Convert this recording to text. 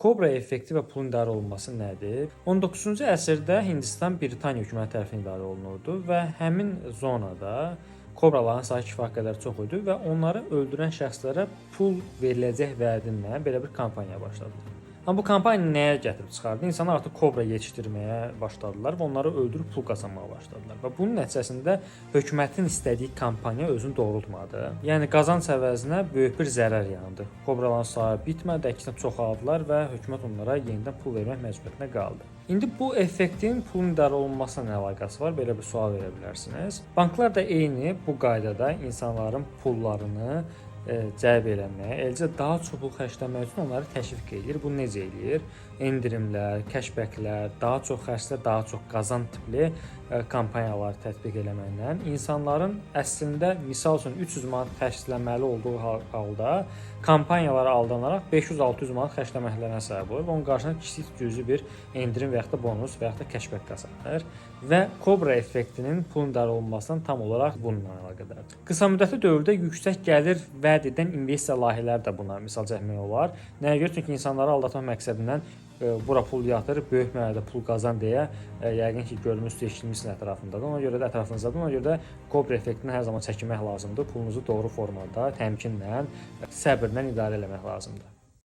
Kobra effekti və pulun idarə olunması nədir? 19-cu əsrdə Hindistan Britaniya hökuməti tərəfindən idarə olunurdu və həmin zonada kobraların sayı kifayət qədər çox idi və onları öldürən şəxslərə pul veriləcək vədinlə belə bir kampaniya başladılar. Amma bu kampaniya nəyə gətirib çıxardı? İnsanlar artıq kobra yetişdirməyə başladılar və onları öldürüb pul qazanmağa başladılar. Və bunun nəticəsində hökumətin istədiyi kampaniya özünü doğrultmadı. Yəni qazanc əvəzinə böyük bir zərər yandı. Kobraların sayı bitmədi, əksinə çoxaldılar və hökumət onlara yenidən pul vermək məcburiyyətində qaldı. İndi bu effektin pulun idarə olunmasına nə əlaqəsi var? Belə bir sual verə bilərsiniz. Banklar da eyni bu qaydada insanların pullarını cəlb eləməyə, eləcə daha çox pul xərcləmək üçün onları təşviq edir. Bu necə eləyir? Endirimlər, kəşbəklər, daha çox xərclə, daha çox qazanc tipli kampaniyaları tətbiq eləməklə insanların əslində misal üçün 300 manat xərcləməli olduğu halda kampaniyalara aldanaraq 500-600 manat xərcləməklərinə səbəb olur və onun qarşısında kiçik cüzi bir endirim və ya da bonus və ya da kəşbək qazanır və kobra effektinin pulun idarə olunmasından tam olaraq bununla əlaqədardır. Qısa müddətli dövrdə yüksək gəlir vəd edən investisiya layihələri də buna misal çəkmək olar. Nəyə görə? Çünki insanları aldatmaq məqsədindən bura pul yatır, böyük məbləğdə pul qazan deyə yəqin ki, görmüsünüz, eşitmişsiniz ətrafındadır. Ona görə də ətrafınızdadır. Ona görə də kobra effektindən hər zaman çəkinmək lazımdır. Pulunuzu doğru formada, təmkinlə, səbirlə idarə eləmək lazımdır.